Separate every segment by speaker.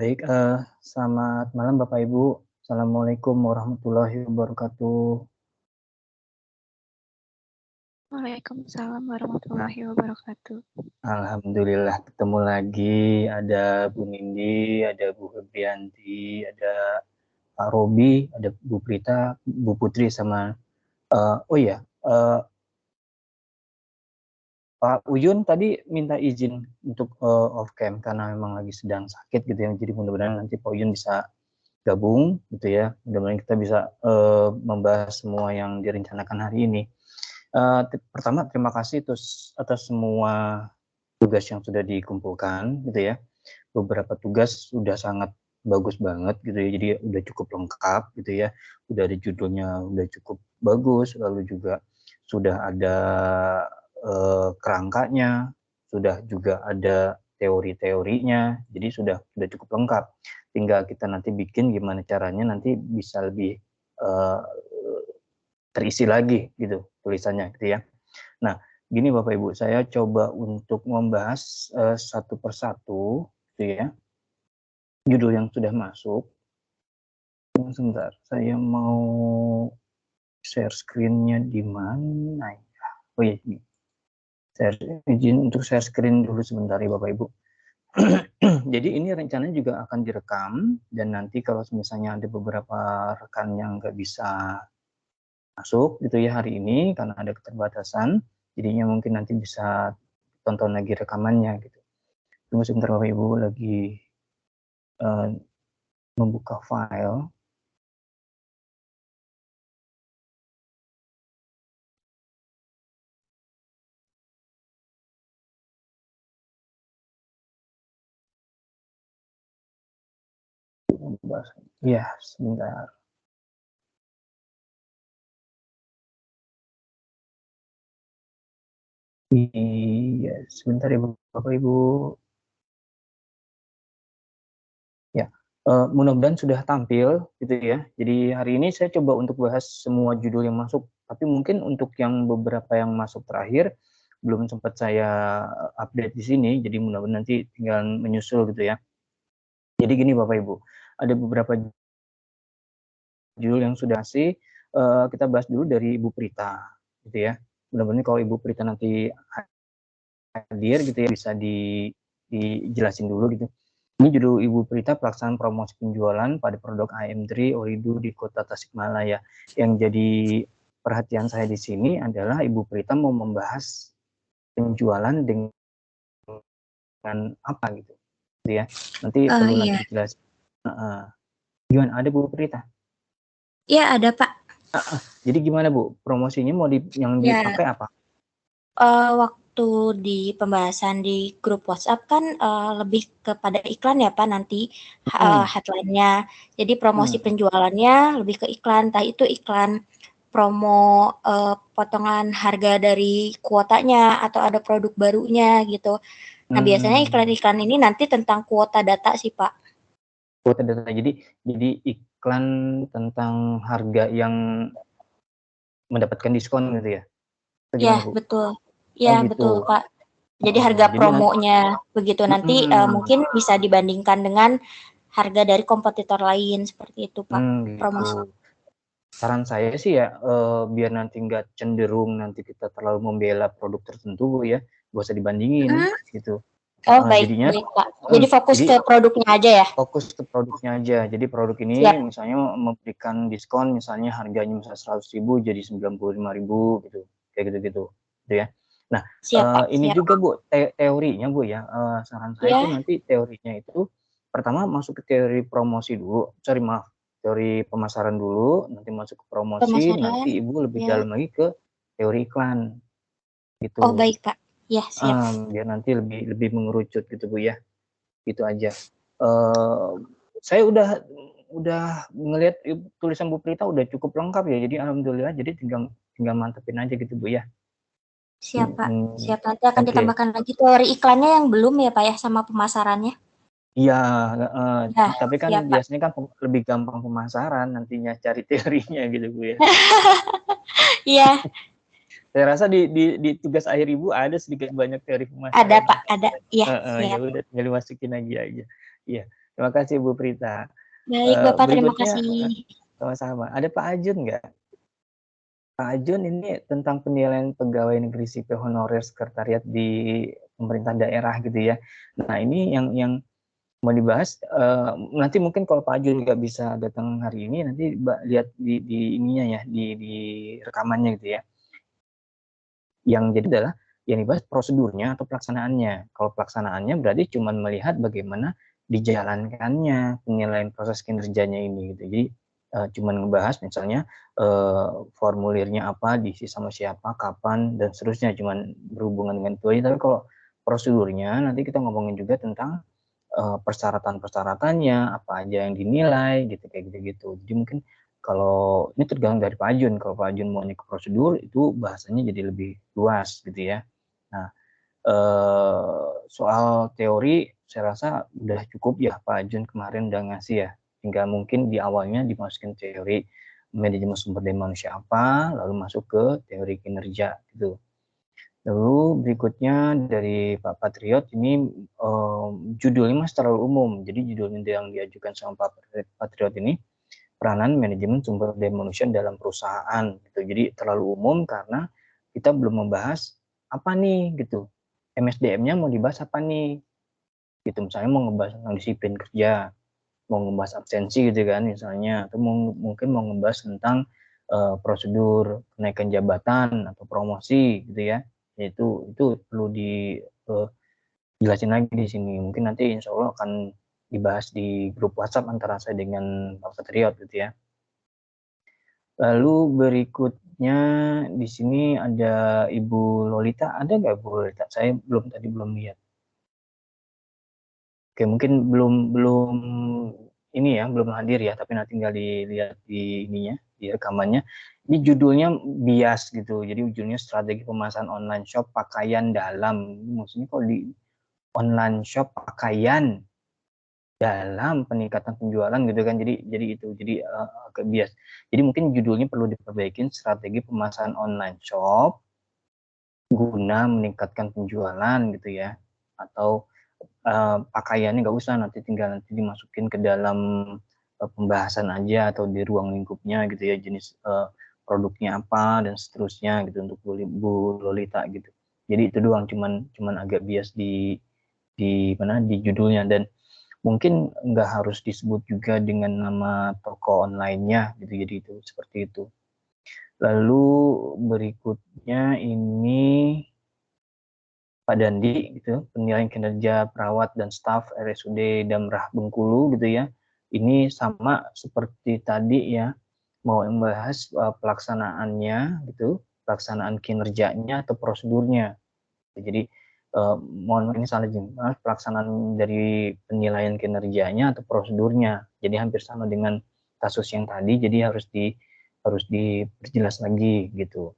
Speaker 1: Baik, selamat malam Bapak Ibu. Assalamualaikum warahmatullahi wabarakatuh.
Speaker 2: Waalaikumsalam warahmatullahi wabarakatuh.
Speaker 1: Alhamdulillah ketemu lagi, ada Bu Nindi, ada Bu Febrianti, ada Pak Robi, ada Bu Prita, Bu Putri sama oh iya, Pak Uyun tadi minta izin untuk off cam karena memang lagi sedang sakit gitu ya. Jadi mudah-mudahan nanti Pak Uyun bisa gabung gitu ya. Mudah-mudahan kita bisa membahas semua yang direncanakan hari ini. Pertama terima kasih atas semua tugas yang sudah dikumpulkan gitu ya. Beberapa tugas sudah sangat bagus banget gitu ya, jadi udah cukup lengkap gitu ya, udah ada judulnya, udah cukup bagus, lalu juga sudah ada kerangkanya, sudah juga ada teori-teorinya, jadi sudah cukup lengkap. Tinggal kita nanti bikin gimana caranya nanti bisa lebih terisi lagi gitu tulisannya gitu ya. Nah, gini Bapak Ibu, saya coba untuk membahas satu persatu gitu ya, judul yang sudah masuk. Sebentar, saya mau share screen-nya di mana ya? Oh iya, ini. Izin untuk share screen dulu sebentar ya Bapak Ibu. Jadi ini rencananya juga akan direkam dan nanti kalau misalnya ada beberapa rekan yang nggak bisa masuk gitu ya hari ini karena ada keterbatasan, jadinya mungkin nanti bisa tonton lagi rekamannya gitu. Tunggu sebentar Bapak Ibu, lagi membuka file. Ya, sebentar. Iya, sebentar ya Bapak Ibu. Ya, mudah-mudahan sudah tampil gitu ya. Jadi hari ini saya coba untuk bahas semua judul yang masuk, tapi mungkin untuk yang beberapa yang masuk terakhir belum sempat saya update di sini, jadi mudah-mudahan nanti tinggal menyusul gitu ya. Jadi gini Bapak Ibu, ada beberapa judul yang sudah sih kita bahas dulu dari Ibu Prita gitu ya. Mudah-mudahan kalau Ibu Prita nanti hadir gitu ya bisa dijelasin dulu gitu. Ini judul Ibu Prita, pelaksanaan promosi penjualan pada produk AM3 Oridu di Kota Tasikmalaya. Yang jadi perhatian saya di sini adalah Ibu Prita mau membahas penjualan dengan apa gitu ya. Nanti perlu nanti
Speaker 2: Iya.
Speaker 1: dijelasin. Gimana, ada Bu Prita?
Speaker 2: Iya ada Pak.
Speaker 1: Jadi gimana Bu, promosinya mau yang
Speaker 2: Ya,
Speaker 1: dipakai apa?
Speaker 2: waktu di pembahasan di grup WhatsApp kan lebih kepada iklan ya Pak nanti headline-nya. Jadi promosi penjualannya lebih ke iklan, entah itu iklan promo potongan harga dari kuotanya atau ada produk barunya gitu. Nah biasanya iklan-iklan ini nanti tentang kuota data sih Pak.
Speaker 1: Kuota data, jadi iklan tentang harga yang mendapatkan diskon gitu ya? Atau
Speaker 2: Ya
Speaker 1: gimana Bu?
Speaker 2: betul.
Speaker 1: Oh
Speaker 2: Ya betul
Speaker 1: gitu.
Speaker 2: Pak. Jadi harga
Speaker 1: Jadi
Speaker 2: promonya begitu nanti mungkin bisa dibandingkan dengan harga dari kompetitor lain seperti itu Pak. Promosi.
Speaker 1: gitu. Saran saya sih ya, biar nanti nggak cenderung nanti kita terlalu membela produk tertentu ya, gak usah dibandingin gitu.
Speaker 2: Oh baik
Speaker 1: Jadinya
Speaker 2: baik Pak. Jadi fokus
Speaker 1: jadi
Speaker 2: ke produknya aja ya.
Speaker 1: fokus ke produknya aja. Jadi produk ini
Speaker 2: Siap.
Speaker 1: misalnya memberikan diskon, misalnya harganya misalnya 100.000 jadi 95.000 gitu, kayak gitu-gitu, gitu ya. Nah,
Speaker 2: Siap Pak.
Speaker 1: ini
Speaker 2: Siap.
Speaker 1: juga Bu, teorinya Bu ya, saran saya itu
Speaker 2: Ya.
Speaker 1: nanti teorinya itu pertama masuk ke teori promosi dulu, maaf, teori pemasaran dulu, nanti masuk ke promosi,
Speaker 2: Pemasaran.
Speaker 1: nanti Ibu lebih
Speaker 2: Ya.
Speaker 1: dalam lagi ke teori iklan,
Speaker 2: Oh
Speaker 1: gitu.
Speaker 2: baik Pak. Ya siap.
Speaker 1: Biar nanti lebih mengerucut gitu Bu ya, gitu aja. Saya udah ngelihat tulisan Bu Prita udah cukup lengkap ya, jadi alhamdulillah, jadi tinggal mantepin aja gitu Bu ya.
Speaker 2: Siap Pak. Siap nanti akan
Speaker 1: Oke.
Speaker 2: ditambahkan lagi teori iklannya yang belum ya Pak ya sama pemasarannya.
Speaker 1: Iya,
Speaker 2: Ya
Speaker 1: tapi kan
Speaker 2: siap Pak.
Speaker 1: biasanya kan lebih gampang pemasaran nantinya cari teorinya gitu Bu ya.
Speaker 2: Iya.
Speaker 1: Saya rasa di tugas akhir Ibu ada sedikit banyak teori
Speaker 2: Ada
Speaker 1: pemasaran.
Speaker 2: Pak. Ada. Iya
Speaker 1: Ya
Speaker 2: siap.
Speaker 1: udah tinggal dimasukin aja. Iya. Terima kasih Bu Prita.
Speaker 2: Baik Bapak, terima
Speaker 1: Berikutnya
Speaker 2: kasih.
Speaker 1: sama-sama. Ada Pak Ajun nggak? Pak Ajun ini tentang penilaian pegawai negeri sipil honorer sekretariat di pemerintah daerah gitu ya. Nah ini yang mau dibahas, nanti mungkin kalau Pak Ajun nggak bisa datang hari ini, nanti lihat di ininya ya, di rekamannya gitu ya. Yang jadi adalah yang dibahas prosedurnya atau pelaksanaannya. Kalau pelaksanaannya berarti cuma melihat bagaimana dijalankannya penilaian proses kinerjanya ini gitu. Jadi cuma ngebahas misalnya formulirnya apa, diisi sama siapa, kapan dan seterusnya, cuma berhubungan dengan itu aja. Tapi kalau prosedurnya nanti kita ngomongin juga tentang persyaratan-persyaratannya, apa aja yang dinilai gitu kayak gitu-gitu. Jadi mungkin kalau ini tergantung dari Pak Ajun. Kalau Pak Ajun maunya ke prosedur itu bahasanya jadi lebih luas gitu ya. Nah, soal teori saya rasa udah cukup ya Pak Ajun kemarin udah ngasih ya. Tinggal mungkin di awalnya dimasukin teori manajemen sumber daya manusia apa, lalu masuk ke teori kinerja gitu. Lalu berikutnya dari Pak Patriot ini judulnya mas terlalu umum. Jadi judulnya yang diajukan sama Pak Patriot ini peranan manajemen sumber daya manusia dalam perusahaan gitu. Jadi terlalu umum karena kita belum membahas apa nih gitu. MSDM-nya mau dibahas apa nih? Gitu misalnya mau ngebahas tentang disiplin kerja, mau ngebahas absensi gitu kan misalnya, atau mungkin mau ngebahas tentang prosedur kenaikan jabatan atau promosi gitu ya. Itu perlu dijelasin lagi di sini. Mungkin nanti insya Allah akan dibahas di grup WhatsApp antara saya dengan Pak Patriot gitu ya. Lalu berikutnya di sini ada Ibu Lolita, ada nggak Bu Lolita? Saya belum lihat. Oke, mungkin belum ini ya, belum hadir ya, tapi nanti tinggal dilihat di ininya, di rekamannya. Ini judulnya bias gitu. Jadi judulnya strategi pemasaran online shop pakaian dalam. Maksudnya kalau di online shop pakaian dalam peningkatan penjualan gitu kan. Jadi agak bias. Jadi mungkin judulnya perlu diperbaikin strategi pemasaran online shop guna meningkatkan penjualan gitu ya. Atau pakaiannya nggak usah, nanti tinggal dimasukin ke dalam pembahasan aja atau di ruang lingkupnya gitu ya, jenis produknya apa dan seterusnya gitu untuk Bu Lolita gitu. Jadi itu doang, cuman agak bias di mana di judulnya, dan mungkin nggak harus disebut juga dengan nama toko online-nya gitu, jadi itu seperti itu. Lalu berikutnya ini Pak Dandi gitu, penilaian kinerja perawat dan staf RSUD Damrah Bengkulu gitu ya. Ini sama seperti tadi ya, mau membahas pelaksanaannya gitu, pelaksanaan kinerjanya atau prosedurnya. Jadi mohon ini salah jengkel, pelaksanaan dari penilaian kinerjanya atau prosedurnya. Jadi hampir sama dengan kasus yang tadi, jadi harus diperjelas lagi gitu.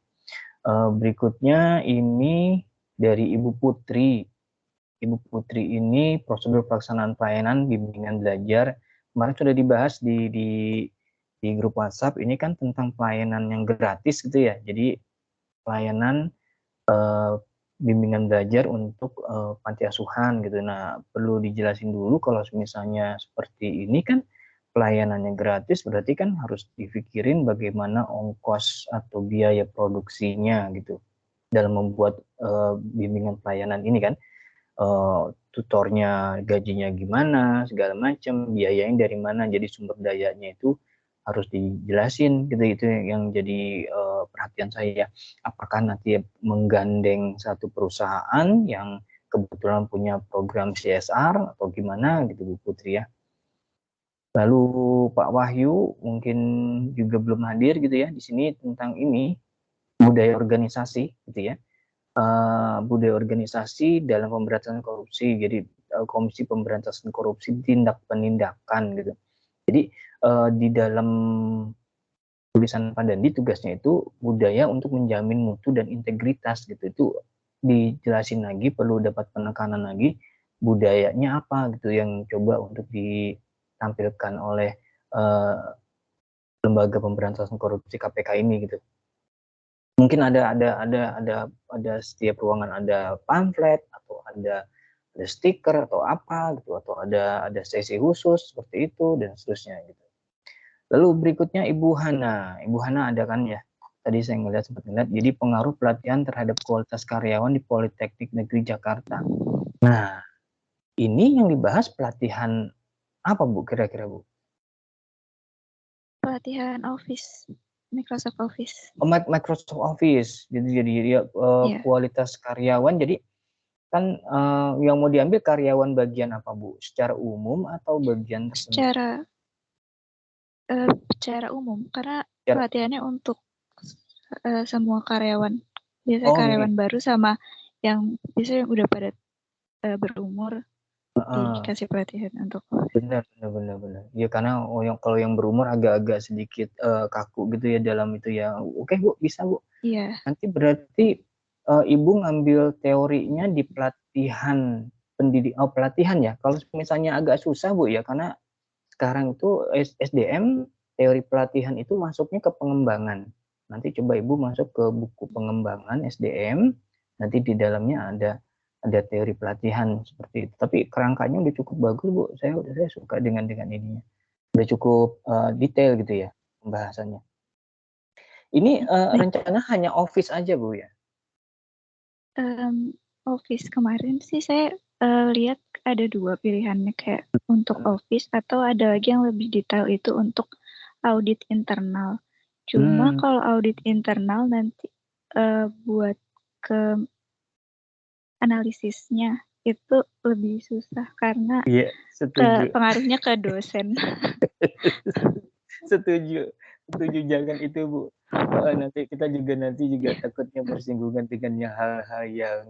Speaker 1: Berikutnya ini dari Ibu Putri. Ibu Putri ini prosedur pelaksanaan pelayanan bimbingan belajar. Kemarin sudah dibahas di grup WhatsApp. Ini kan tentang pelayanan yang gratis gitu ya. Jadi pelayanan bimbingan belajar untuk panti asuhan gitu. Nah, perlu dijelasin dulu kalau misalnya seperti ini kan pelayanannya gratis, berarti kan harus dipikirin bagaimana ongkos atau biaya produksinya gitu dalam membuat bimbingan pelayanan ini kan, tutornya gajinya gimana segala macam, biayanya dari mana, jadi sumber dayanya itu harus dijelasin gitu. Itu yang jadi perhatian saya, apakah nanti menggandeng satu perusahaan yang kebetulan punya program CSR atau gimana gitu Bu Putri ya. Lalu Pak Wahyu mungkin juga belum hadir gitu ya di sini, tentang ini budaya organisasi gitu ya. Budaya organisasi dalam pemberantasan korupsi. Jadi Komisi Pemberantasan Korupsi tindak penindakan gitu. Jadi di dalam tulisan Pak Dandi tugasnya itu budaya untuk menjamin mutu dan integritas gitu. Itu dijelasin lagi, perlu dapat penekanan lagi budayanya apa gitu yang coba untuk ditampilkan oleh lembaga pemberantasan korupsi KPK ini gitu. Mungkin ada setiap ruangan ada pamflet atau ada ada stiker atau apa gitu, atau ada sesi khusus seperti itu dan seterusnya gitu. Lalu berikutnya Ibu Hana. Ibu Hana ada kan ya? Tadi saya sempat ngeliat, jadi pengaruh pelatihan terhadap kualitas karyawan di Politeknik Negeri Jakarta. Nah, ini yang dibahas pelatihan apa Bu kira-kira Bu?
Speaker 3: Pelatihan Office, Microsoft Office.
Speaker 1: Oh, Microsoft Office. Jadi kualitas karyawan. Jadi kan yang mau diambil karyawan bagian apa Bu? Secara umum atau bagian tertentu?
Speaker 3: Secara umum, karena pelatihannya untuk semua karyawan. Biasanya karyawan baru sama yang biasanya udah pada berumur dikasih pelatihan untuk.
Speaker 1: Benar. Ya karena kalau yang berumur agak-agak sedikit kaku gitu ya dalam itu ya. Oke Bu, bisa Bu.
Speaker 3: Iya.
Speaker 1: Nanti berarti Ibu ngambil teorinya di pelatihan pelatihan ya. Kalau misalnya agak susah Bu ya, karena sekarang itu SDM teori pelatihan itu masuknya ke pengembangan. Nanti coba Ibu masuk ke buku pengembangan SDM, nanti di dalamnya ada teori pelatihan seperti itu. Tapi kerangkanya udah cukup bagus Bu. Saya suka dengan ininya. Udah cukup detail gitu ya pembahasannya. Ini rencana hanya Office aja Bu ya?
Speaker 3: Office kemarin sih saya lihat ada 2 pilihannya, kayak untuk Office atau ada lagi yang lebih detail itu untuk audit internal. Cuma kalau audit internal nanti buat ke analisisnya itu lebih susah karena pengaruhnya ke dosen.
Speaker 1: Setuju jangan itu Bu. Nanti kita juga takutnya bersinggungan dengan hal-hal yang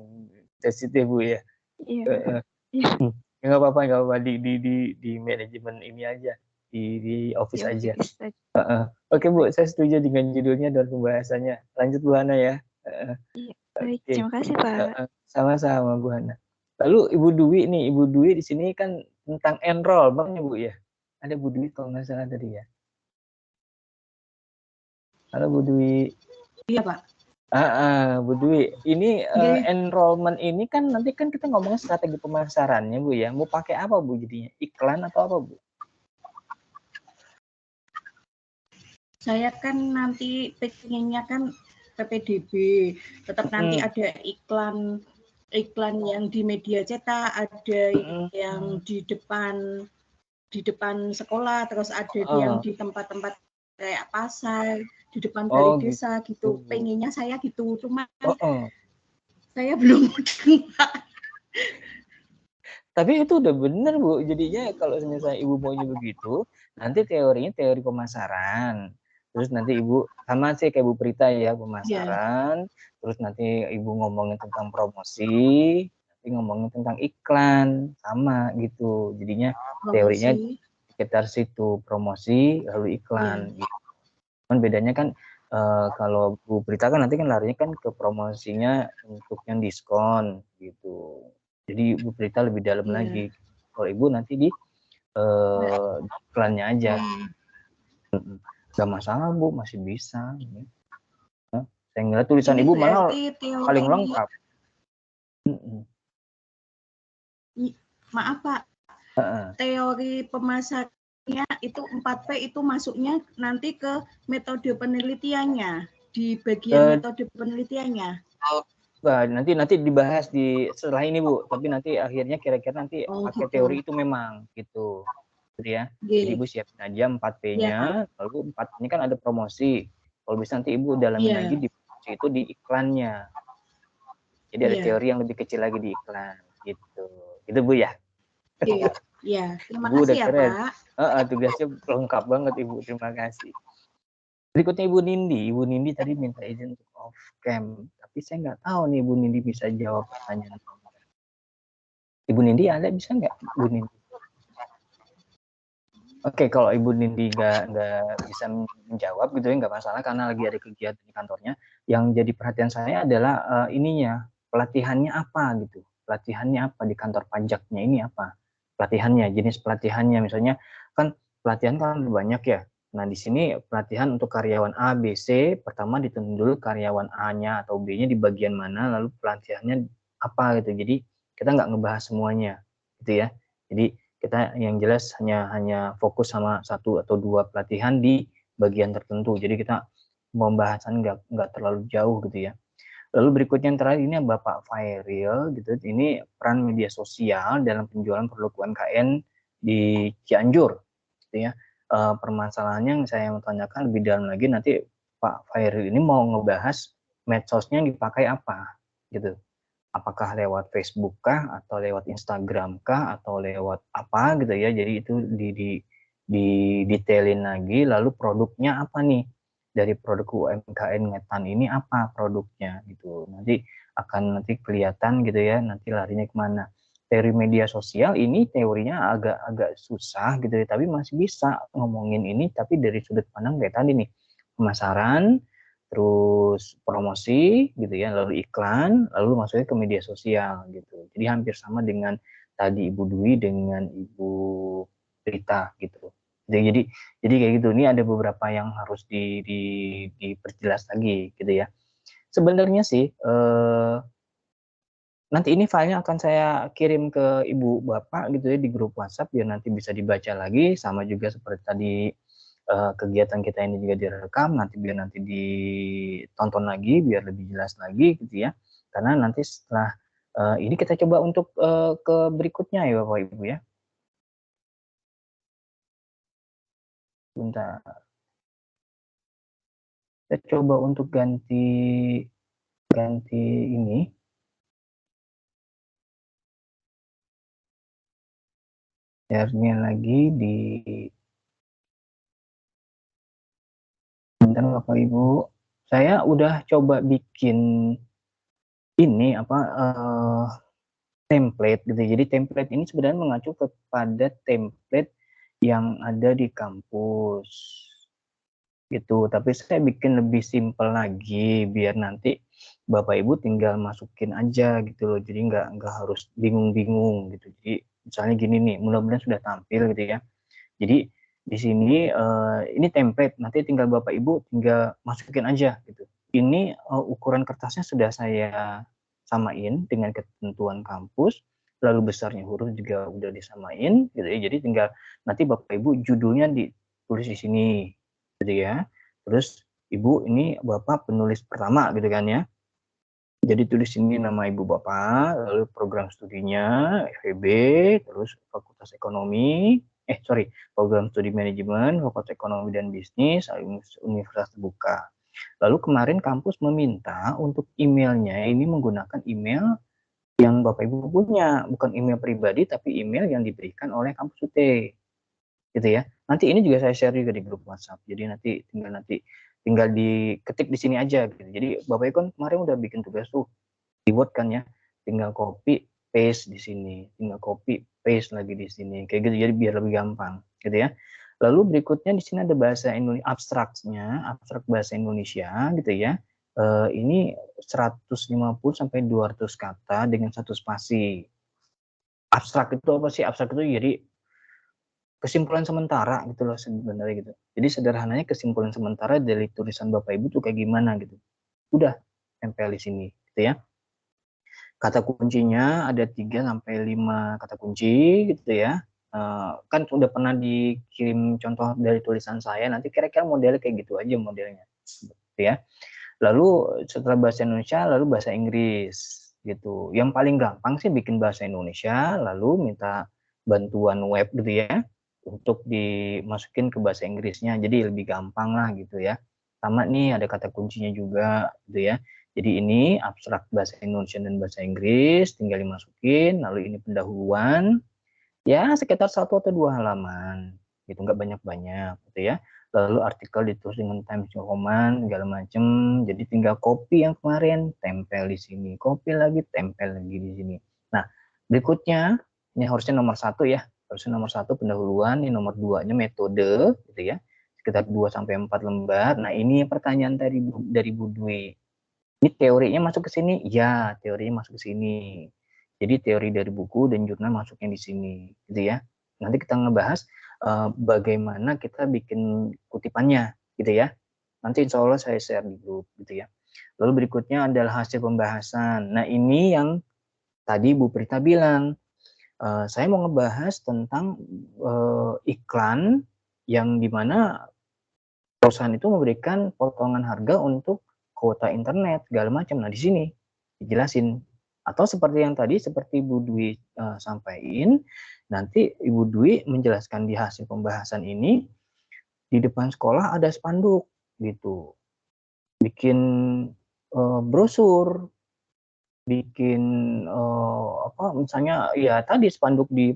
Speaker 1: sensitif Bu ya.
Speaker 3: Iya.
Speaker 1: Nggak apa-apa di manajemen ini aja, di Office aja. Oke Bu, saya setuju dengan judulnya dan pembahasannya. Lanjut Bu Hana ya.
Speaker 3: Iya, baik. Terima kasih Pak.
Speaker 1: Sama-sama Bu Hana. Lalu Ibu Dwi di sini kan tentang enrollment ya Bu ya. Ada Bu Dwi kalau nggak salah tadi ya. Halo Bu Dwi.
Speaker 4: Iya Pak.
Speaker 1: Bu Dwi, ini enrollment ini kan nanti kan kita ngomongin strategi pemasarannya Bu ya. Mau pakai apa Bu jadinya? Iklan atau apa Bu?
Speaker 4: Saya kan nanti pengennya kan PPDB, tetap nanti ada iklan yang di media cetak, ada yang di depan sekolah, terus ada yang di tempat-tempat kayak pasar, di depan balai desa gitu. Pengennya saya gitu, cuma saya belum dengar.
Speaker 1: Tapi itu udah bener Bu, jadinya kalau misalnya Ibu maunya begitu, nanti teorinya teori pemasaran. Terus nanti Ibu sama sih kayak Bu Prita ya, pemasaran. Terus nanti Ibu ngomongin tentang promosi, nanti ngomongin tentang iklan, sama gitu. Jadinya teorinya sekitar situ, promosi lalu iklan gitu. Cuman bedanya kan kalau Bu Prita kan nanti kan larinya kan ke promosinya untuk yang diskon gitu. Jadi Bu Prita lebih dalam lagi. Kalau Ibu nanti di iklannya aja. Gak masalah Bu, masih bisa. Saya ngeliat tulisan Ibu malah paling lengkap.
Speaker 4: Maaf Pak, teori pemasarannya itu 4P itu masuknya nanti ke metode penelitiannya, di bagian metode penelitiannya.
Speaker 1: Nanti dibahas setelah ini Bu, tapi nanti akhirnya kira-kira nanti pakai teori itu memang gitu ya. Jadi Ibu siapin aja 4P-nya, lalu 4 ini kan ada promosi. Kalau bisa nanti Ibu dalamin lagi di promosi itu di iklannya. Jadi ada teori yang lebih kecil lagi di iklan gitu. Gitu Bu ya.
Speaker 4: Iya, terima kasih ya Pak.
Speaker 1: Tugasnya lengkap banget Ibu, terima kasih. Berikutnya Ibu Nindi. Ibu Nindi tadi minta izin untuk off cam, tapi saya nggak tahu nih Ibu Nindi bisa jawab pertanyaan. Ibu Nindi ada, bisa nggak Ibu Nindi? Oke, kalau Ibu Nindi nggak bisa menjawab gitu ya, nggak masalah karena lagi ada kegiatan di kantornya. Yang jadi perhatian saya adalah pelatihannya apa gitu. Pelatihannya apa di kantor pajaknya ini apa? Pelatihannya, jenis pelatihannya misalnya kan pelatihan kan banyak ya. Nah, di sini pelatihan untuk karyawan A, B, C, pertama ditentukan dulu karyawan A-nya atau B-nya di bagian mana, lalu pelatihannya apa gitu. Jadi kita nggak ngebahas semuanya, gitu ya. Jadi kita yang jelas hanya fokus sama 1 atau 2 pelatihan di bagian tertentu. Jadi kita pembahasan nggak terlalu jauh gitu ya. Lalu berikutnya yang terakhir ini Bapak Fairil gitu. Ini peran media sosial dalam penjualan produk UMKM di Cianjur, gitu ya. Permasalahannya yang saya mau tanyakan lebih dalam lagi, nanti Pak Fairil ini mau ngebahas medsosnya yang dipakai apa, gitu. Apakah lewat Facebook kah, atau lewat Instagram kah, atau lewat apa gitu ya. Jadi itu di detailin lagi. Lalu produknya apa nih? Dari produk UMKM Ngetan ini apa produknya gitu. Nanti kelihatan gitu ya, nanti larinya kemana. Teori media sosial ini teorinya agak susah gitu ya, tapi masih bisa ngomongin ini, tapi dari sudut pandang kayak tadi nih, pemasaran, terus promosi gitu ya, lalu iklan, lalu masuknya ke media sosial gitu. Jadi hampir sama dengan tadi Ibu Dwi dengan Ibu Rita gitu. Jadi kayak gitu. Ini ada beberapa yang harus diperjelas lagi gitu ya. Sebenarnya sih nanti ini filenya akan saya kirim ke Ibu Bapak gitu ya di grup WhatsApp biar nanti bisa dibaca lagi, sama juga seperti tadi kegiatan kita ini juga direkam, biar nanti ditonton lagi biar lebih jelas lagi gitu ya. Karena nanti setelah ini kita coba untuk ke berikutnya ya Bapak Ibu ya. Bentar. Kita coba untuk ganti ini. Share-nya lagi di bentar Bapak Ibu. Saya udah coba bikin ini template gitu. Jadi template ini sebenarnya mengacu kepada template yang ada di kampus gitu. Tapi saya bikin lebih simpel lagi biar nanti Bapak Ibu tinggal masukin aja gitu loh. Jadi nggak harus bingung-bingung gitu. Jadi misalnya gini nih, mudah-mudahan sudah tampil gitu ya. Jadi di sini ini template, nanti tinggal Bapak Ibu tinggal masukin aja gitu. Ini ukuran kertasnya sudah saya samain dengan ketentuan kampus, lalu besarnya huruf juga udah disamain gitu ya. Jadi tinggal nanti Bapak Ibu judulnya ditulis di sini gitu ya. Terus Ibu ini Bapak penulis pertama gitu kan ya. Jadi tulis ini nama Ibu Bapak, lalu program studinya FEB, terus Fakultas Ekonomi, program studi manajemen, Fakultas Ekonomi dan Bisnis, Universitas Terbuka. Lalu kemarin kampus meminta untuk emailnya ini menggunakan email yang Bapak Ibu punya, bukan email pribadi tapi email yang diberikan oleh kampus UT. Gitu ya. Nanti ini juga saya share juga di grup WhatsApp. Jadi tinggal diketik di sini aja gitu. Jadi Bapak Ibu kan kemarin udah bikin tugas tuh di Word kan ya. Tinggal copy paste di sini, tinggal copy paste lagi di sini. Kayak gitu jadi biar lebih gampang gitu ya. Lalu berikutnya di sini ada bahasa Indonesia abstrak bahasa Indonesia gitu ya. Ini 150 sampai 200 kata dengan 1 spasi. Abstrak itu apa sih? Abstrak itu jadi kesimpulan sementara gitu loh sebenarnya gitu. Jadi sederhananya kesimpulan sementara dari tulisan Bapak Ibu tuh kayak gimana gitu. Udah tempel di sini gitu ya. Kata kuncinya ada 3 sampai 5 kata kunci gitu ya. Kan udah pernah dikirim contoh dari tulisan saya, nanti kira-kira modelnya kayak gitu aja modelnya gitu ya. Lalu setelah bahasa Indonesia lalu bahasa Inggris gitu. Yang paling gampang sih bikin bahasa Indonesia lalu minta bantuan web gitu ya untuk dimasukin ke bahasa Inggrisnya, jadi lebih gampang lah gitu ya. Sama nih ada kata kuncinya juga gitu ya. Jadi ini abstrak bahasa Indonesia dan bahasa Inggris tinggal dimasukin, lalu ini pendahuluan ya sekitar 1 atau 2 halaman gitu, nggak banyak-banyak gitu ya. Lalu artikel ditulis dengan Times New Roman segala macam. Jadi tinggal copy yang kemarin tempel di sini, copy lagi tempel lagi di sini. Nah berikutnya ini harusnya nomor 1 ya, harusnya nomor 1 pendahuluan, ini nomor 2-nya metode gitu ya, sekitar 2 sampai 4 lembar. Nah ini pertanyaan dari Bu Dwi, ini teorinya masuk ke sini? Ya, teorinya masuk ke sini. Jadi teori dari buku dan jurnal masuknya di sini, gitu ya. Nanti kita ngebahas bagaimana kita bikin kutipannya, gitu ya. Nanti insya Allah saya share di grup, gitu ya. Lalu berikutnya adalah hasil pembahasan. Nah ini yang tadi Bu Prita bilang, saya mau ngebahas tentang iklan yang dimana perusahaan itu memberikan potongan harga untuk kuota internet segala macam. Nah di sini dijelasin, atau seperti yang tadi seperti Bu Dwi sampaikan, nanti Ibu Dwi menjelaskan di hasil pembahasan ini di depan sekolah ada spanduk gitu, bikin brosur, bikin misalnya ya tadi spanduk di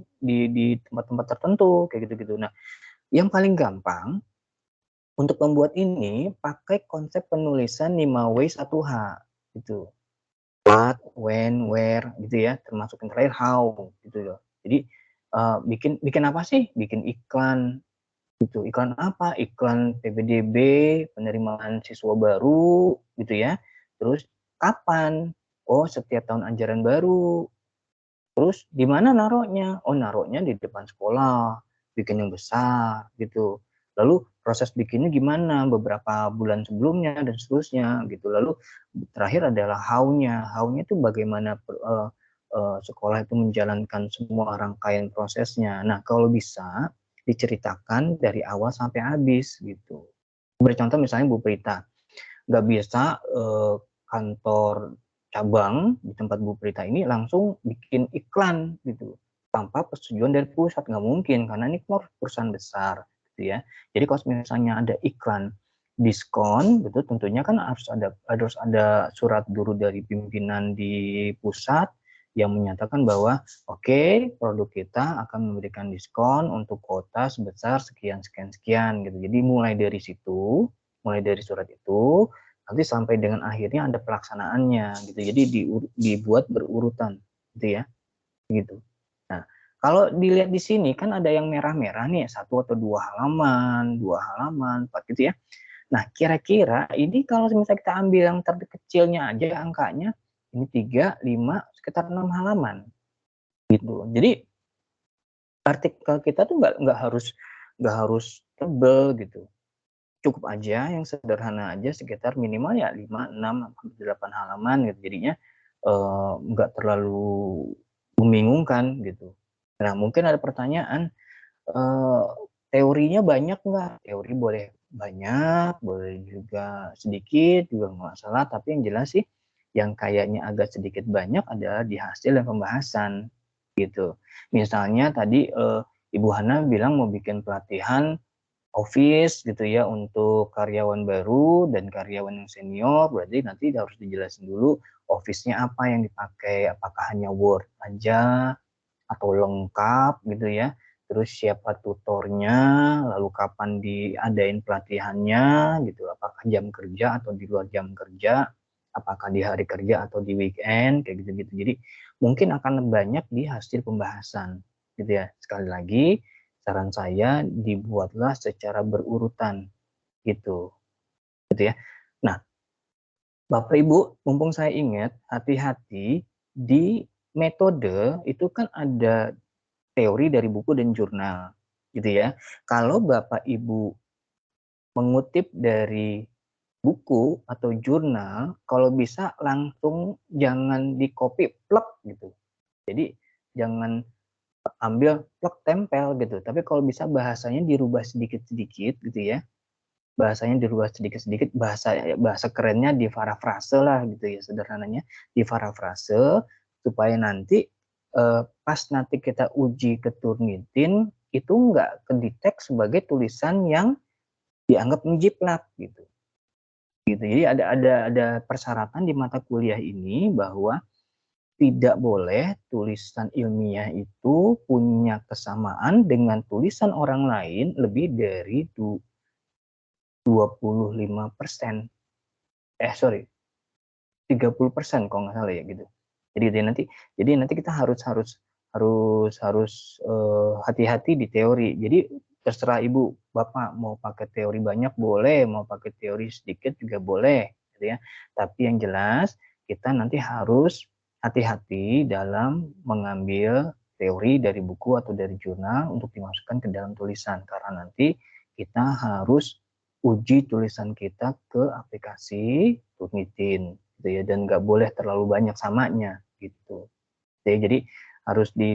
Speaker 1: tempat-tempat tertentu kayak gitu-gitu. Nah yang paling gampang untuk membuat ini pakai konsep penulisan 5W 1H gitu. What, when, where gitu ya, termasuk yang terakhir how gitu loh. Jadi bikin apa sih? Bikin iklan gitu. Iklan apa? Iklan PPDB, penerimaan siswa baru gitu ya. Terus kapan? Oh, setiap tahun ajaran baru. Terus di mana naruhnya? Oh, naruhnya di depan sekolah, bikin yang besar gitu. Lalu proses bikinnya gimana? Beberapa bulan sebelumnya dan seterusnya gitu. Lalu terakhir adalah how-nya. How-nya itu bagaimana sekolah itu menjalankan semua rangkaian prosesnya. Nah, kalau bisa diceritakan dari awal sampai habis gitu. Bercontoh misalnya Bu Prita, nggak bisa kantor cabang di tempat Bu Prita ini langsung bikin iklan gitu tanpa persetujuan dari pusat, nggak mungkin karena ini perusahaan besar gitu ya. Jadi kalau misalnya ada iklan diskon gitu, tentunya kan harus ada surat dulu dari pimpinan di pusat yang menyatakan bahwa oke, produk kita akan memberikan diskon untuk kuota sebesar sekian sekian sekian gitu. Jadi mulai dari situ, mulai dari surat itu nanti sampai dengan akhirnya ada pelaksanaannya gitu. Jadi dibuat berurutan gitu ya. Gitu. Nah, kalau dilihat di sini kan ada yang merah-merah nih, 1 atau 2 halaman, 2 halaman, 4 gitu ya. Nah, kira-kira ini kalau misalnya kita ambil yang terkecilnya aja angkanya, ini 3, 5, sekitar 6 halaman. Gitu. Jadi artikel kita tuh nggak harus tebel gitu. Cukup aja yang sederhana aja sekitar minimal ya 5, 6, 8 halaman gitu. Jadinya nggak terlalu membingungkan gitu. Nah, mungkin ada pertanyaan, teorinya banyak nggak? Teori boleh banyak, boleh juga sedikit, juga nggak masalah. Tapi yang jelas sih, yang kayaknya agak sedikit banyak adalah di hasil dan pembahasan gitu. Misalnya tadi Ibu Hana bilang mau bikin pelatihan office gitu ya untuk karyawan baru dan karyawan yang senior, berarti nanti harus dijelasin dulu office-nya apa yang dipakai, apakah hanya Word aja atau lengkap gitu ya. Terus siapa tutornya, lalu kapan diadain pelatihannya gitu, apakah jam kerja atau di luar jam kerja, apakah di hari kerja atau di weekend kayak gitu-gitu. Jadi mungkin akan banyak di hasil pembahasan gitu ya. Sekali lagi saran saya dibuatlah secara berurutan gitu ya. Nah, Bapak Ibu, mumpung saya ingat, hati-hati di metode itu kan ada teori dari buku dan jurnal gitu ya. Kalau Bapak Ibu mengutip dari buku atau jurnal, kalau bisa langsung jangan di copy plek gitu. Jadi jangan ambil plek tempel gitu. Tapi kalau bisa bahasanya dirubah sedikit-sedikit gitu ya. Bahasanya dirubah sedikit-sedikit, bahasa kerennya diparafrase lah gitu ya, sederhananya diparafrase supaya nanti pas nanti kita uji ke Turnitin itu nggak kedetek sebagai tulisan yang dianggap menjiplak gitu. Jadi ada persyaratan di mata kuliah ini bahwa tidak boleh tulisan ilmiah itu punya kesamaan dengan tulisan orang lain lebih dari 25%. 30% kalau nggak salah ya gitu. Jadi nanti kita harus hati-hati di teori. Jadi terserah Ibu, Bapak mau pakai teori banyak boleh, mau pakai teori sedikit juga boleh gitu ya. Tapi yang jelas kita nanti harus hati-hati dalam mengambil teori dari buku atau dari jurnal untuk dimasukkan ke dalam tulisan karena nanti kita harus uji tulisan kita ke aplikasi Turnitin gitu ya, dan nggak boleh terlalu banyak samanya gitu. Jadi harus di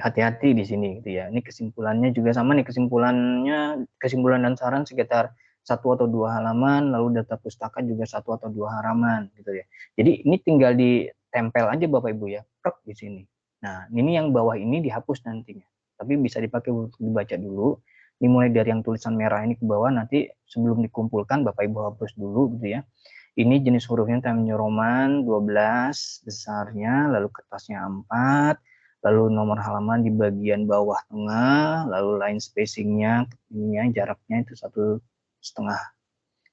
Speaker 1: hati-hati di sini gitu ya. Ini kesimpulannya juga sama nih, kesimpulan dan saran sekitar 1 atau 2 halaman, lalu daftar pustaka juga 1 atau 2 halaman gitu ya. Jadi ini tinggal ditempel aja Bapak Ibu ya, prek di sini. Nah, ini yang bawah ini dihapus nantinya. Tapi bisa dipakai untuk dibaca dulu. Ini mulai dari yang tulisan merah ini ke bawah, nanti sebelum dikumpulkan Bapak Ibu hapus dulu gitu ya. Ini jenis hurufnya Times New Roman 12 besarnya, lalu kertasnya 4, lalu nomor halaman di bagian bawah tengah, lalu line spacingnya, ininya jaraknya itu 1,5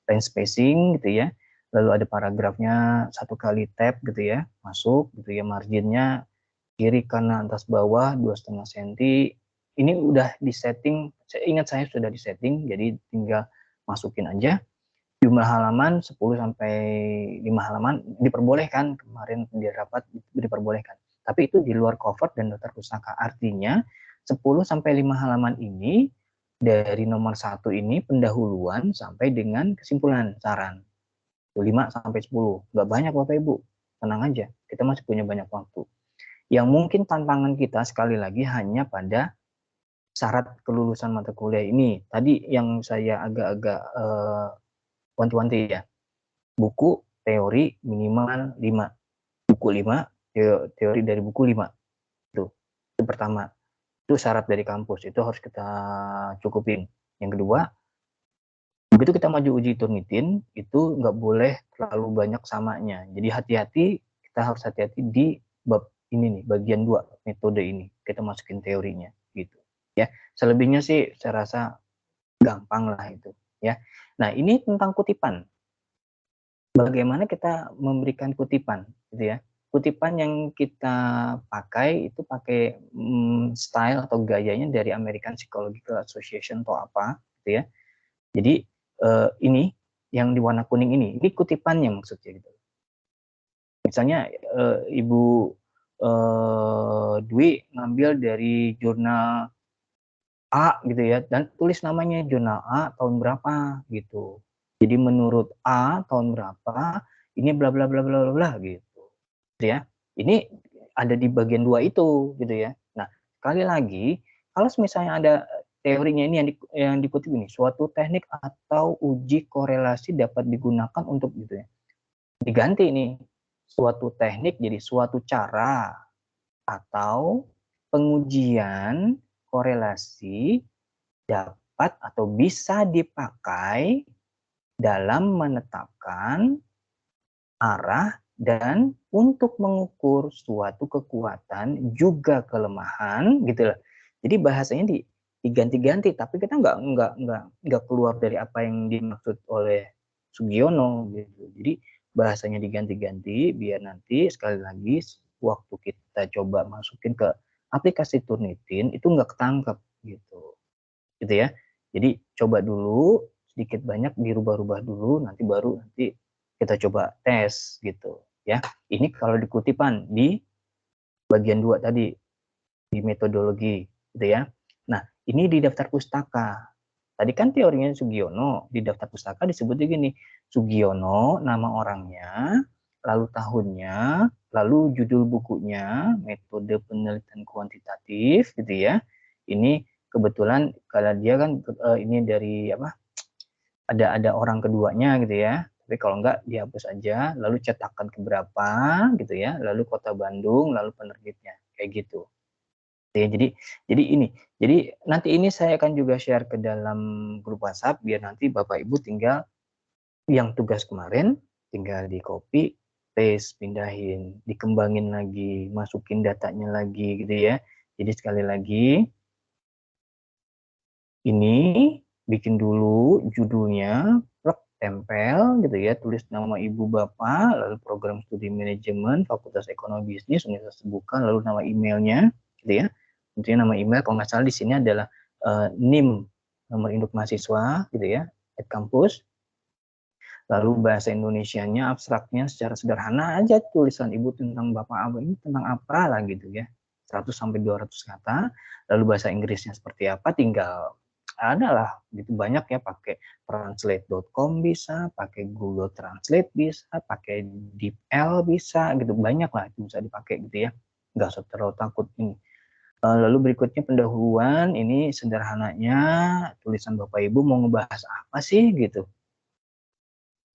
Speaker 1: line spacing gitu ya. Lalu ada paragrafnya 1 kali tab gitu ya, masuk gitu ya, marginnya kiri kanan atas bawah 2,5 cm. Ini udah disetting, saya ingat saya sudah disetting, jadi tinggal masukin aja. Jumlah halaman 10 sampai 5 halaman diperbolehkan, kemarin di rapat diperbolehkan. Tapi itu di luar cover dan daftar pustaka. Artinya 10 sampai 5 halaman ini dari nomor 1 ini pendahuluan sampai dengan kesimpulan saran. 5 sampai 10. Nggak banyak Bapak Ibu. Tenang aja, kita masih punya banyak waktu. Yang mungkin tantangan kita sekali lagi hanya pada syarat kelulusan mata kuliah ini. Tadi yang saya agak-agak wanti-wanti ya. Buku teori minimal 5. Buku 5, teori dari buku 5. Itu pertama. Itu syarat dari kampus, itu harus kita cukupin. Yang kedua, begitu kita maju uji Turnitin, itu nggak boleh terlalu banyak samanya. Jadi hati-hati, kita harus hati-hati di bab ini nih, bagian 2 metode ini. Kita masukin teorinya gitu. Ya, selebihnya sih saya rasa gampang lah itu ya. Nah, ini tentang kutipan. Bagaimana kita memberikan kutipan gitu ya. Kutipan yang kita pakai itu pakai style atau gayanya dari American Psychological Association atau apa gitu ya. Jadi ini yang di warna kuning ini kutipannya maksudnya gitu. Misalnya Ibu Dwi ngambil dari jurnal A gitu ya, dan tulis namanya jurnal A tahun berapa gitu. Jadi menurut A tahun berapa, ini bla bla bla bla bla gitu. Ya. Ini ada di bagian 2 itu gitu ya. Nah, sekali lagi kalau misalnya ada teorinya ini yang dikutip ini, suatu teknik atau uji korelasi dapat digunakan untuk gitu ya. Diganti ini suatu teknik jadi suatu cara atau pengujian korelasi dapat atau bisa dipakai dalam menetapkan arah dan untuk mengukur suatu kekuatan juga kelemahan gitu lah. Jadi bahasanya diganti-ganti, tapi kita nggak keluar dari apa yang dimaksud oleh Sugiono gitu. Jadi bahasanya diganti-ganti biar nanti sekali lagi waktu kita coba masukin ke aplikasi Turnitin itu nggak ketangkep gitu ya. Jadi coba dulu sedikit banyak dirubah-rubah dulu, nanti baru kita coba tes gitu ya. Ini kalau di kutipan di bagian 2 tadi di metodologi gitu ya. Nah, ini di daftar pustaka. Tadi kan teorinya Sugiono, di daftar pustaka disebutnya gini, Sugiono nama orangnya, lalu tahunnya, lalu judul bukunya, metode penelitian kuantitatif gitu ya. Ini kebetulan kalau dia kan ini dari apa? Ada orang keduanya gitu ya. Tapi kalau enggak dihapus aja, lalu cetakan keberapa gitu ya, lalu kota Bandung, lalu penerbitnya kayak gitu. Ya, jadi nanti ini saya akan juga share ke dalam grup WhatsApp biar nanti Bapak Ibu tinggal yang tugas kemarin tinggal di copy, paste, pindahin, dikembangin lagi, masukin datanya lagi gitu ya. Jadi sekali lagi ini bikin dulu judulnya, tempel gitu ya, tulis nama ibu bapak, lalu program studi manajemen, Fakultas Ekonomi Bisnis, Universitas Terbuka, lalu nama emailnya gitu ya. Tentunya nama email kalau nggak salah di sini adalah NIM, nomor induk mahasiswa gitu ya, @kampus. Lalu bahasa Indonesianya, abstraknya secara sederhana aja tulisan ibu tentang bapak apa ini tentang apa lah gitu ya. 100 sampai 200 kata. Lalu bahasa Inggrisnya seperti apa tinggal ada lah gitu, banyak ya, pakai translate.com bisa, pakai Google Translate bisa, pakai DeepL bisa gitu, banyak lah itu bisa dipakai gitu ya, nggak usah terlalu takut ini. Lalu berikutnya pendahuluan, ini sederhananya tulisan Bapak Ibu mau ngebahas apa sih gitu,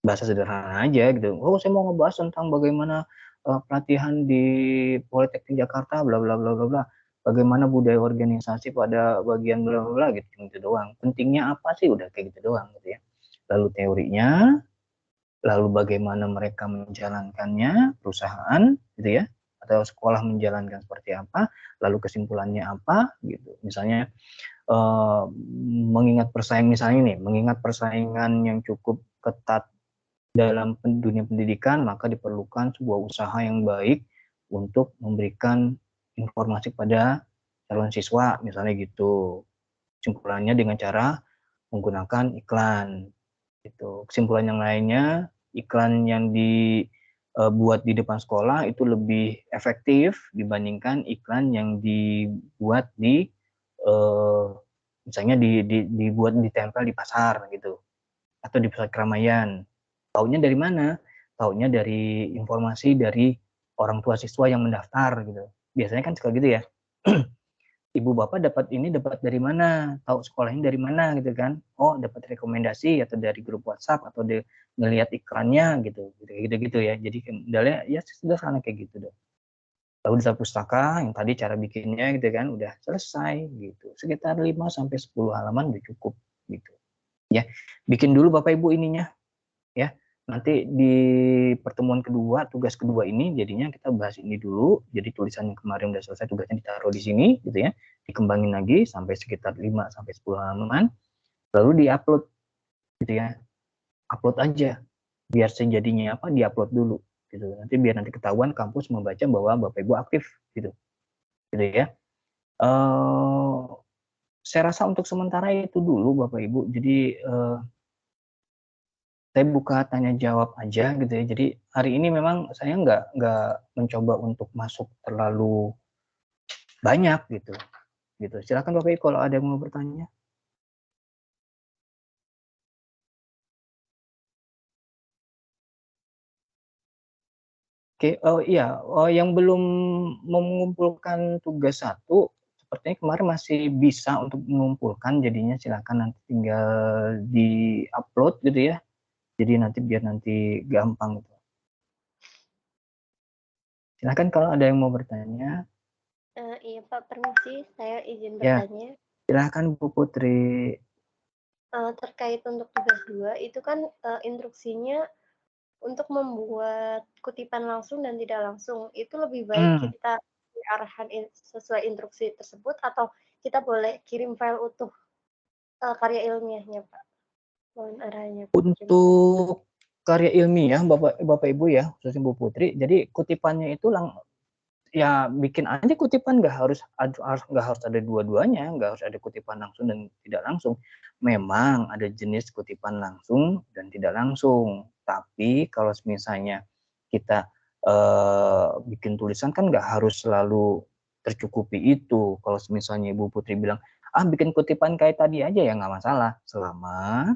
Speaker 1: bahasa sederhana aja gitu. Oh, saya mau ngebahas tentang bagaimana pelatihan di Politeknik Jakarta, bla bla bla bla bla. Bagaimana budaya organisasi pada bagian bla bla bla gitu, gitu doang. Pentingnya apa sih, udah kayak gitu doang gitu ya. Lalu teorinya, lalu bagaimana mereka menjalankannya, perusahaan gitu ya, atau sekolah menjalankan seperti apa, lalu kesimpulannya apa gitu. Misalnya mengingat persaingan yang cukup ketat dalam dunia pendidikan, maka diperlukan sebuah usaha yang baik untuk memberikan informasi pada calon siswa, misalnya gitu. Kesimpulannya dengan cara menggunakan iklan. Gitu. Kesimpulan yang lainnya, iklan yang dibuat di depan sekolah itu lebih efektif dibandingkan iklan yang dibuat di misalnya dibuat ditempel di pasar gitu, atau di pusat keramaian. Taunya dari mana? Taunya dari informasi dari orang tua siswa yang mendaftar gitu. Biasanya kan suka gitu ya. Ibu bapak dapat dari mana? Tahu sekolahnya dari mana gitu kan? Oh, dapat rekomendasi atau dari grup WhatsApp atau ngelihat iklannya gitu. Gitu ya. Jadi kendalanya ya sederhana kayak gitu dong. Lalu di pustaka yang tadi cara bikinnya gitu kan udah selesai gitu. Sekitar 5 sampai 10 halaman udah cukup gitu. Ya, bikin dulu Bapak Ibu ininya ya. Nanti di pertemuan kedua, tugas kedua ini jadinya kita bahas ini dulu. Jadi tulisan yang kemarin udah selesai, tugasnya ditaruh di sini gitu ya. Dikembangin lagi sampai sekitar 5 sampai 10 halaman. Lalu diupload gitu ya. Upload aja. Biar sejadinya apa, diupload dulu gitu. Nanti ketahuan kampus membaca bahwa Bapak Ibu aktif gitu. Gitu ya. Saya rasa untuk sementara itu dulu Bapak Ibu. Jadi saya buka tanya jawab aja gitu ya. Jadi hari ini memang saya nggak mencoba untuk masuk terlalu banyak gitu. Silakan Bapak Ibu kalau ada yang mau bertanya. Oke, oh iya, yang belum mengumpulkan tugas 1 sepertinya kemarin masih bisa untuk mengumpulkan, jadinya silakan nanti tinggal di-upload gitu ya. Jadi biar nanti gampang gitu. Silakan kalau ada yang mau bertanya.
Speaker 5: Iya Pak, permisi, saya izin
Speaker 1: Ya,
Speaker 5: bertanya.
Speaker 1: silakan Bu Putri.
Speaker 5: Terkait untuk tugas 2, itu kan instruksinya untuk membuat kutipan langsung dan tidak langsung. Itu lebih baik kita arahan sesuai instruksi tersebut atau kita boleh kirim file utuh karya ilmiahnya Pak? Mohon arahannya.
Speaker 1: Untuk karya ilmiah Bapak Ibu ya, khususnya Bu Putri, jadi kutipannya itu ya bikin aja kutipan, nggak harus ada dua-duanya, nggak harus ada kutipan langsung dan tidak langsung. Memang ada jenis kutipan langsung dan tidak langsung, tapi kalau misalnya kita bikin tulisan kan nggak harus selalu tercukupi itu. Kalau misalnya Ibu Putri bilang bikin kutipan kayak tadi aja ya nggak masalah, selama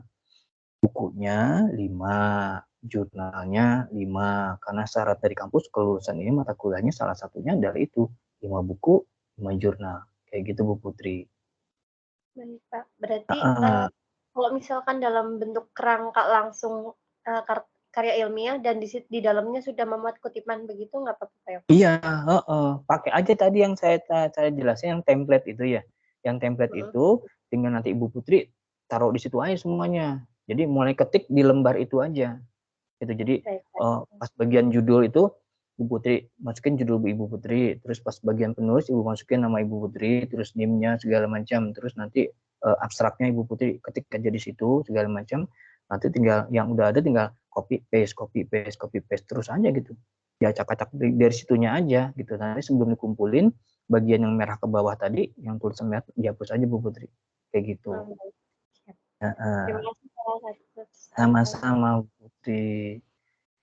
Speaker 1: bukunya 5, jurnalnya 5, karena syarat dari kampus kelulusan ini mata kuliahnya salah satunya adalah itu, 5 buku, 5 jurnal, kayak gitu Bu Putri.
Speaker 5: Baik Pak, berarti kalau misalkan dalam bentuk kerangka langsung karya ilmiah dan di dalamnya sudah memuat kutipan begitu nggak apa-apa ya?
Speaker 1: Iya, pakai aja tadi yang saya jelasin yang template itu ya. Yang template itu tinggal nanti Ibu Putri taruh di situ aja semuanya. Jadi mulai ketik di lembar itu aja. Gitu. Jadi pas bagian judul itu Ibu Putri masukin judul Ibu Putri, terus pas bagian penulis Ibu masukin nama Ibu Putri, terus NIM-nya segala macam, terus nanti abstraknya Ibu Putri ketik aja di situ segala macam. Nanti tinggal yang udah ada tinggal copy paste terus aja gitu. Ya acak-acak dari situnya aja gitu. Nanti sebelum dikumpulin bagian yang merah ke bawah tadi, yang tulisan merah dihapus aja Bu Putri. Kayak gitu.
Speaker 5: Terima kasih Pak.
Speaker 1: Sama-sama Bu Putri.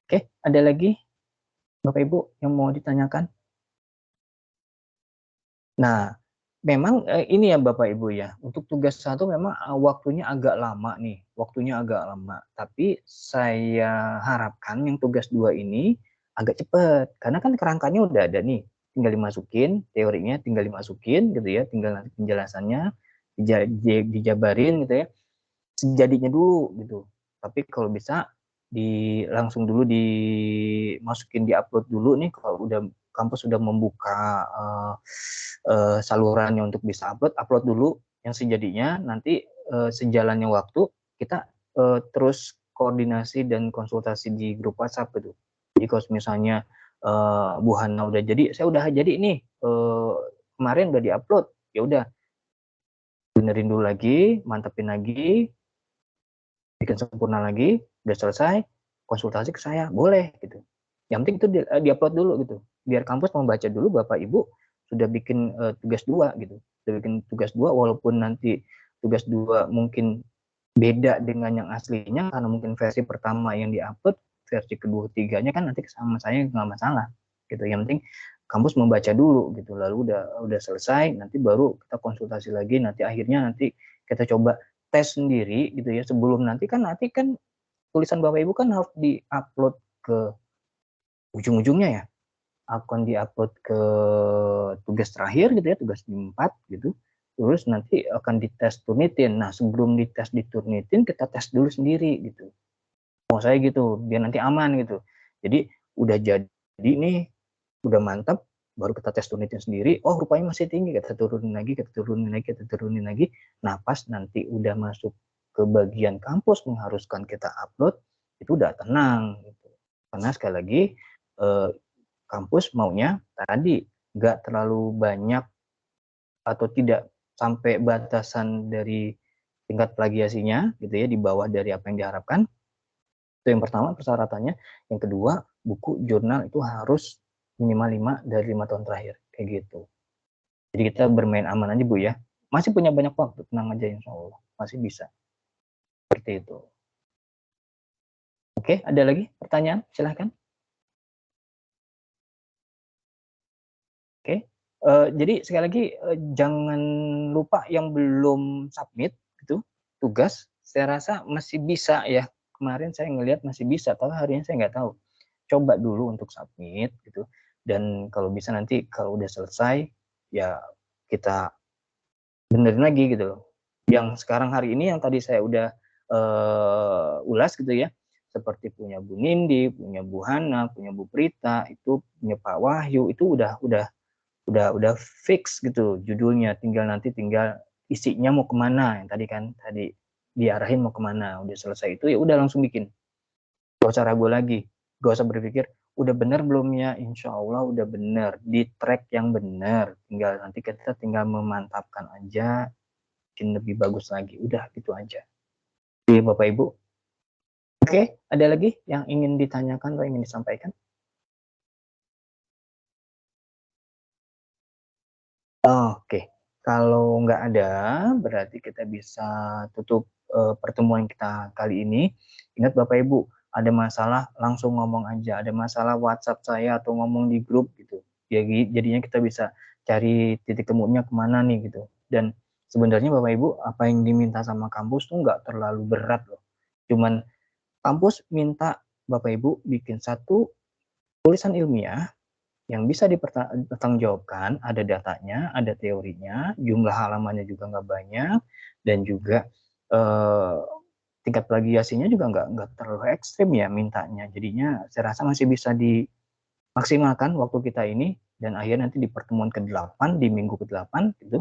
Speaker 1: Oke, ada lagi Bapak Ibu yang mau ditanyakan? Nah, memang ini ya Bapak Ibu ya, untuk tugas 1 memang waktunya agak lama nih, tapi saya harapkan yang tugas 2 ini agak cepat, karena kan kerangkanya udah ada nih, tinggal dimasukin, teorinya tinggal dimasukin gitu ya, tinggal nanti penjelasannya dijabarin gitu ya, sejadinya dulu gitu. Tapi kalau bisa langsung dulu dimasukin, diupload dulu nih kalau udah kampus sudah membuka salurannya untuk bisa upload dulu yang sejadinya, nanti sejalannya waktu kita terus koordinasi dan konsultasi di grup WhatsApp gitu. Jadi kalau misalnya Bu Hana udah jadi, saya udah jadi nih kemarin udah diupload, ya udah benerin dulu lagi, mantepin lagi, bikin sempurna lagi, udah selesai, konsultasi ke saya, boleh gitu. Yang penting itu diupload dulu gitu, biar kampus membaca dulu Bapak Ibu sudah bikin tugas 2 gitu, sudah bikin tugas 2, walaupun nanti tugas 2 mungkin beda dengan yang aslinya, karena mungkin versi pertama yang diupload, versi kedua tiganya kan nanti sama saya nggak masalah gitu. Yang penting kampus membaca dulu gitu, lalu udah selesai, nanti baru kita konsultasi lagi, nanti akhirnya nanti kita coba tes sendiri gitu ya, sebelum nanti kan tulisan Bapak Ibu kan harus diupload ke ujung-ujungnya ya, akan diupload ke tugas terakhir gitu ya, tugas 4 gitu, terus nanti akan dites Turnitin. Nah sebelum dites di Turnitin, kita tes dulu sendiri gitu, mau saya gitu, biar nanti aman gitu. Jadi udah jadi nih, udah mantap, baru kita tes Turnitin sendiri, oh rupanya masih tinggi, kita turunin lagi. Nah pas nanti udah masuk ke bagian kampus mengharuskan kita upload, itu udah tenang gitu. Karena sekali lagi kampus maunya tadi nggak terlalu banyak atau tidak sampai batasan dari tingkat plagiasinya gitu ya, di bawah dari apa yang diharapkan. Itu yang pertama persyaratannya. Yang kedua, buku jurnal itu harus minimal 5 dari 5 tahun terakhir, kayak gitu. Jadi kita bermain aman aja Bu ya, masih punya banyak waktu, tenang aja insya Allah masih bisa, seperti itu. Oke, ada lagi pertanyaan? Silahkan. Oke, jadi sekali lagi jangan lupa yang belum submit gitu tugas, saya rasa masih bisa ya. Kemarin saya ngelihat masih bisa, tapi harinya saya nggak tahu. Coba dulu untuk submit gitu, dan kalau bisa nanti kalau udah selesai ya kita benerin lagi gitu loh. Yang sekarang hari ini yang tadi saya udah ulas gitu ya, seperti punya Bu Nindi, punya Bu Hana, punya Bu Prita, itu punya Pak Wahyu, itu udah fix gitu judulnya, tinggal isinya mau kemana, yang tadi diarahin mau kemana, udah selesai itu ya udah langsung bikin, gak usah ragu lagi, gak usah berpikir udah bener belum ya, insya Allah udah bener, di track yang bener, nanti kita tinggal memantapkan aja, bikin lebih bagus lagi, udah gitu aja. Jadi Bapak Ibu, oke, ada lagi yang ingin ditanyakan atau ingin disampaikan? Oke, kalau nggak ada, berarti kita bisa tutup pertemuan kita kali ini. Ingat Bapak Ibu, ada masalah langsung ngomong aja, ada masalah WhatsApp saya atau ngomong di grup gitu. Jadinya kita bisa cari titik temunya kemana nih gitu. Dan sebenarnya Bapak Ibu, apa yang diminta sama kampus tuh nggak terlalu berat loh. Cuman kampus minta Bapak Ibu bikin satu tulisan ilmiah yang bisa dipertanggungjawabkan, ada datanya, ada teorinya, jumlah halamannya juga nggak banyak, dan juga tingkat plagiasinya juga nggak terlalu ekstrim ya mintanya. Jadinya saya rasa masih bisa dimaksimalkan waktu kita ini, dan akhirnya nanti di pertemuan ke-8, di minggu ke-8 gitu,